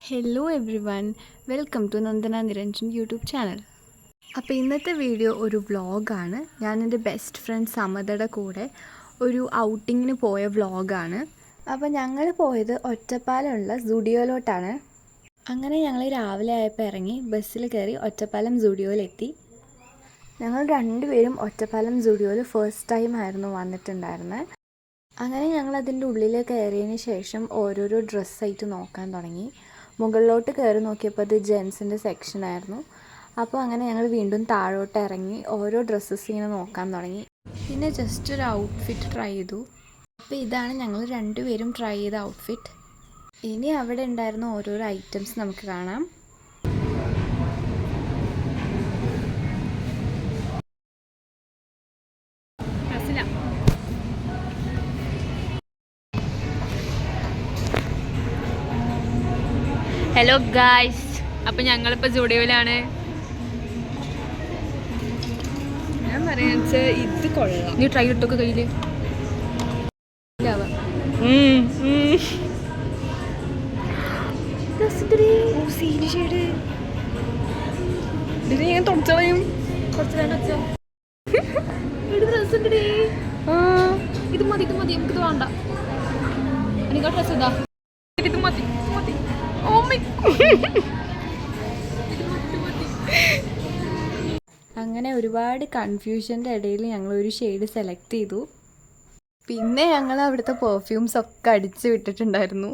Hello everyone, welcome to Nandana Niranjan YouTube channel. അപ്പോൾ ഇന്നത്തെ video ഒരു വ്ളോഗാണ്. ഞാൻ എൻ്റെ ബെസ്റ്റ് ഫ്രണ്ട് സമതയുടെ കൂടെ ഒരു ഔട്ടിങ്ങിന് പോയ വ്ളോഗാണ്. അപ്പോൾ ഞങ്ങൾ പോയത് ഒറ്റപ്പാലമുള്ള സുഡിയോയിലോട്ടാണ്. അങ്ങനെ ഞങ്ങൾ രാവിലെ ആയപ്പോൾ ഇറങ്ങി ബസ്സിൽ കയറി ഒറ്റപ്പാലം സുഡിയോയിലെത്തി. ഞങ്ങൾ രണ്ടുപേരും ഒറ്റപ്പാലം സുഡിയോയിൽ ഫസ്റ്റ് ടൈം ആയിരുന്നു വന്നിട്ടുണ്ടായിരുന്നത്. അങ്ങനെ ഞങ്ങൾ അതിൻ്റെ ഉള്ളിൽ കയറിയതിന് ശേഷം ഓരോരോ ഡ്രസ്സായിട്ട് നോക്കാൻ തുടങ്ങി. മുകളിലോട്ട് കയറി നോക്കിയപ്പോൾ അത് ജെൻസിൻ്റെ സെക്ഷനായിരുന്നു. അപ്പോൾ അങ്ങനെ ഞങ്ങൾ വീണ്ടും താഴോട്ട് ഇറങ്ങി ഓരോ ഡ്രസ്സസ് ഇങ്ങനെ നോക്കാൻ തുടങ്ങി. പിന്നെ ജസ്റ്റ് ഒരു ഔട്ട്ഫിറ്റ് ട്രൈ ചെയ്തു. അപ്പോൾ ഇതാണ് ഞങ്ങൾ രണ്ടുപേരും ട്രൈ ചെയ്ത ഔട്ട്ഫിറ്റ്. ഇനി അവിടെ ഉണ്ടായിരുന്ന ഓരോരോ ഐറ്റംസ് നമുക്ക് കാണാം. ഹലോ ഗായ്സ്, അപ്പം ഞങ്ങളിപ്പോൾ സ്റ്റുഡിയോയിലാണ്. ഞാൻ പറയാന്ന് വെച്ചാൽ ഇത് കൊള്ളാം. നീ ട്രൈ ഇട്ടൊക്കെ കയ്യിൽ ഞാൻ തുടച്ചളയും കുറച്ച് ഇത് മതി നമുക്കിത് വേണ്ട. എനിക്ക് ഡ്രസ് ഇതാ, ഇത് മതി. അങ്ങനെ ഒരുപാട് കൺഫ്യൂഷൻ്റെ ഇടയിൽ ഞങ്ങളൊരു ഷെയ്ഡ് സെലക്ട് ചെയ്തു. പിന്നെ ഞങ്ങൾ അവിടുത്തെ പെർഫ്യൂംസ് ഒക്കെ അടിച്ച് വിട്ടിട്ടുണ്ടായിരുന്നു.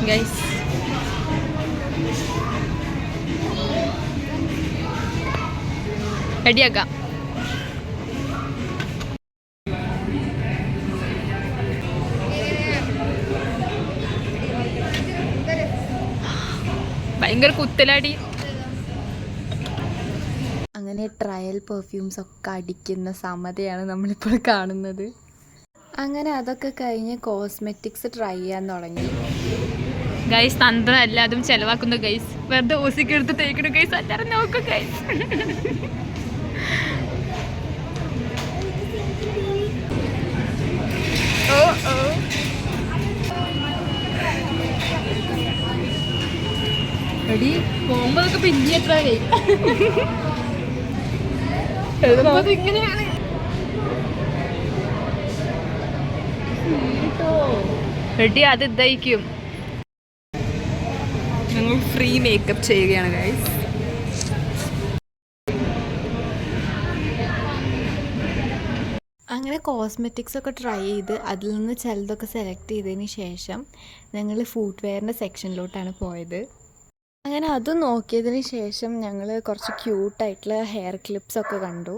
ഗൈസ്, റെഡിയാക്കാം. ഭയങ്കര കുത്തലാടി. അങ്ങനെ ട്രയൽ പെർഫ്യൂംസ് ഒക്കെ അടിക്കുന്ന സമതയാണ് നമ്മളിപ്പോൾ കാണുന്നത്. അങ്ങനെ അതൊക്കെ കഴിഞ്ഞ് കോസ്മെറ്റിക്സ് ട്രൈ ചെയ്യാൻ തുടങ്ങി. ഗൈസ്, തന്ത്രം എല്ലാതും ചെലവാക്കുന്നു ഗൈസ്. വെറുതെ ഓസിക്ക് എടുത്ത് തേക്കണം ഗൈസ്. എല്ലാവരും നോക്കും ഗൈസ്. എടി പോകുമ്പോഴൊക്കെ പിന്നെ എത്ര ഇങ്ങനെയാണ്. റെഡി, അത് ഇതായിരിക്കും. ഞങ്ങൾ ഫ്രീ മേക്കപ്പ് ചെയ്യുകയാണ് ഗൈസ്. അങ്ങനെ കോസ്മെറ്റിക്സ് ഒക്കെ ട്രൈ ചെയ്ത് അതിൽ നിന്ന് ചിലതൊക്കെ സെലക്ട് ചെയ്തതിന് ശേഷം ഞങ്ങൾ ഫുഡ് വെയറിൻ്റെ സെക്ഷനിലോട്ടാണ് പോയത്. അങ്ങനെ അത് നോക്കിയതിന് ശേഷം ഞങ്ങൾ കുറച്ച് ക്യൂട്ടായിട്ടുള്ള ഹെയർ ക്ലിപ്സ് ഒക്കെ കണ്ടു.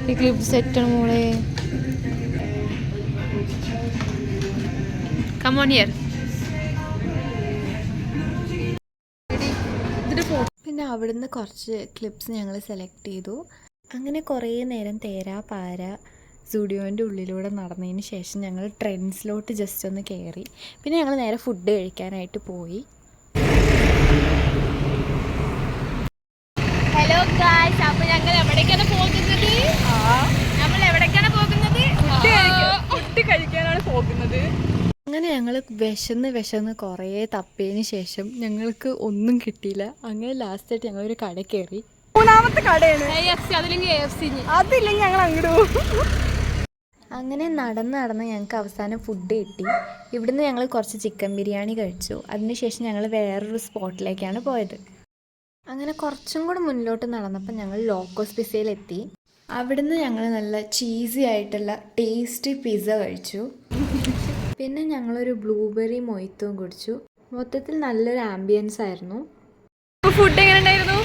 ഈ ക്ലിപ്പ് സെറ്റാണ് മോളെ. Come on here. പിന്നെ അവിടുന്ന് കുറച്ച് ക്ലിപ്സ് ഞങ്ങൾ സെലക്ട് ചെയ്തു. അങ്ങനെ കുറേ നേരം തേരാ പാര സ്റ്റുഡിയോൻ്റെ ഉള്ളിലൂടെ നടന്നതിന് ശേഷം ഞങ്ങൾ ട്രെൻഡ്സിലോട്ട് ജസ്റ്റ് ഒന്ന് കയറി. പിന്നെ ഞങ്ങൾ നേരെ ഫുഡ് കഴിക്കാനായിട്ട് പോയി. ഹലോ ഗായ്സ്, അപ്പോൾ ഞങ്ങൾ എവിടേക്കാണ് പോകുന്നത്? നമ്മൾ എവിടേക്കാണ് പോകുന്നത്? ഫുഡ് കഴിക്കാനാണ് പോകുന്നത്. അങ്ങനെ ഞങ്ങൾ വിശന്ന് കുറേ തപ്പിയതിന് ശേഷം ഞങ്ങൾക്ക് ഒന്നും കിട്ടിയില്ല. അങ്ങനെ ലാസ്റ്റായിട്ട് ഞങ്ങളൊരു കട കയറി. മൂന്നാമത്തെ കടയാണ് അതില്ലെങ്കിൽ അതില്ലെങ്കിൽ ഞങ്ങൾ അങ്ങോട്ട് പോകും. അങ്ങനെ നടന്ന് ഞങ്ങൾക്ക് അവസാനം ഫുഡ് കിട്ടി. ഇവിടുന്ന് ഞങ്ങൾ കുറച്ച് ചിക്കൻ ബിരിയാണി കഴിച്ചു. അതിനുശേഷം ഞങ്ങൾ വേറൊരു സ്പോട്ടിലേക്കാണ് പോയത്. അങ്ങനെ കുറച്ചും കൂടെ മുന്നിലോട്ട് നടന്നപ്പോൾ ഞങ്ങൾ ലോക്കോസ് പിസയിലെത്തി. അവിടുന്ന് ഞങ്ങൾ നല്ല ചീസി ആയിട്ടുള്ള ടേസ്റ്റി പിസ്സ കഴിച്ചു. പിന്നെ ഞങ്ങളൊരു ബ്ലൂബെറി മൊയ്ത്തും കുടിച്ചു. മൊത്തത്തിൽ നല്ലൊരു ആംബിയൻസ് ആയിരുന്നു. ഫുഡ് എങ്ങനെ ഉണ്ടായിരുന്നു?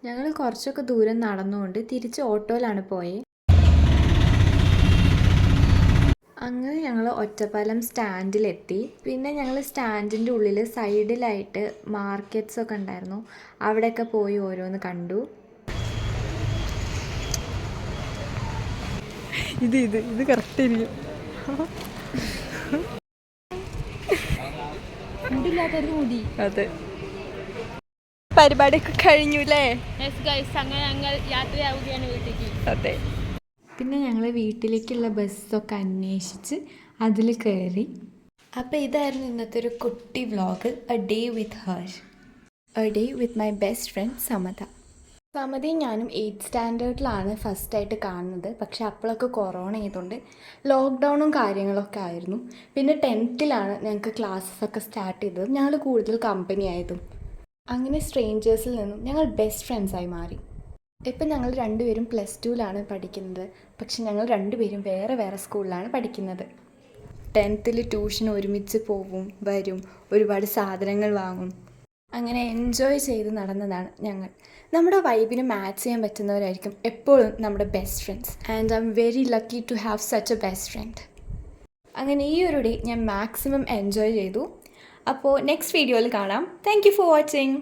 ഞങ്ങൾ കുറച്ചൊക്കെ ദൂരം നടന്നുകൊണ്ട് തിരിച്ച് ഓട്ടോയിലാണ് പോയത്. അങ്ങനെ ഞങ്ങൾ ഒറ്റപ്പാലം സ്റ്റാൻഡിലെത്തി. പിന്നെ ഞങ്ങൾ സ്റ്റാൻഡിൻ്റെ ഉള്ളിൽ സൈഡിലായിട്ട് മാർക്കറ്റ്സൊക്കെ ഉണ്ടായിരുന്നു. അവിടെയൊക്കെ പോയി ഓരോന്ന് കണ്ടു. ഇത് കറക്റ്റ് ഇരിക്കും. മുടിയില്ലാത്തൊരു മുടി. അതെ, പരിപാടിയൊക്കെ കഴിഞ്ഞു അല്ലേ? അങ്ങനെ ഞങ്ങൾ യാത്രയാവുകയാണ് വീട്ടിലേക്ക്. അതെ. പിന്നെ ഞങ്ങൾ വീട്ടിലേക്കുള്ള ബസ്സൊക്കെ അന്വേഷിച്ച് അതിൽ കയറി. അപ്പോൾ ഇതായിരുന്നു ഇന്നത്തെ ഒരു കുട്ടി vlog, a day with her, a day with my best friend Samata. സമതയും ഞാനും 8th സ്റ്റാൻഡേർഡിലാണ് ഫസ്റ്റായിട്ട് കാണുന്നത്. പക്ഷെ അപ്പോഴൊക്കെ കൊറോണ ആയതുകൊണ്ട് ലോക്ക്ഡൗണും കാര്യങ്ങളൊക്കെ ആയിരുന്നു. പിന്നെ 10th ഞങ്ങൾക്ക് ക്ലാസ്സൊക്കെ സ്റ്റാർട്ട് ചെയ്തത്. ഞങ്ങൾ കൂടുതൽ കമ്പനി ആയതും അങ്ങനെ സ്ട്രേഞ്ചേഴ്സിൽ നിന്നും ഞങ്ങൾ ബെസ്റ്റ് ഫ്രണ്ട്സായി മാറി. ഇപ്പം ഞങ്ങൾ രണ്ടുപേരും +2 പഠിക്കുന്നത്. പക്ഷെ ഞങ്ങൾ രണ്ടുപേരും വേറെ വേറെ സ്കൂളിലാണ് പഠിക്കുന്നത്. 10th ട്യൂഷന് ഒരുമിച്ച് പോവും, വരും, ഒരുപാട് സാധനങ്ങൾ വാങ്ങും, അങ്ങനെ എൻജോയ് ചെയ്ത് നടന്നതാണ് ഞങ്ങൾ. നമ്മുടെ വൈബിന് മാച്ച് ചെയ്യാൻ പറ്റുന്നവരായിരിക്കും എപ്പോഴും നമ്മുടെ best friends. And I'm very lucky to have such a best friend. അങ്ങനെ ഈ ഒരു ഡേ ഞാൻ മാക്സിമം എൻജോയ് ചെയ്തു. അപ്പോൾ നെക്സ്റ്റ് വീഡിയോയിൽ കാണാം. Thank you for watching.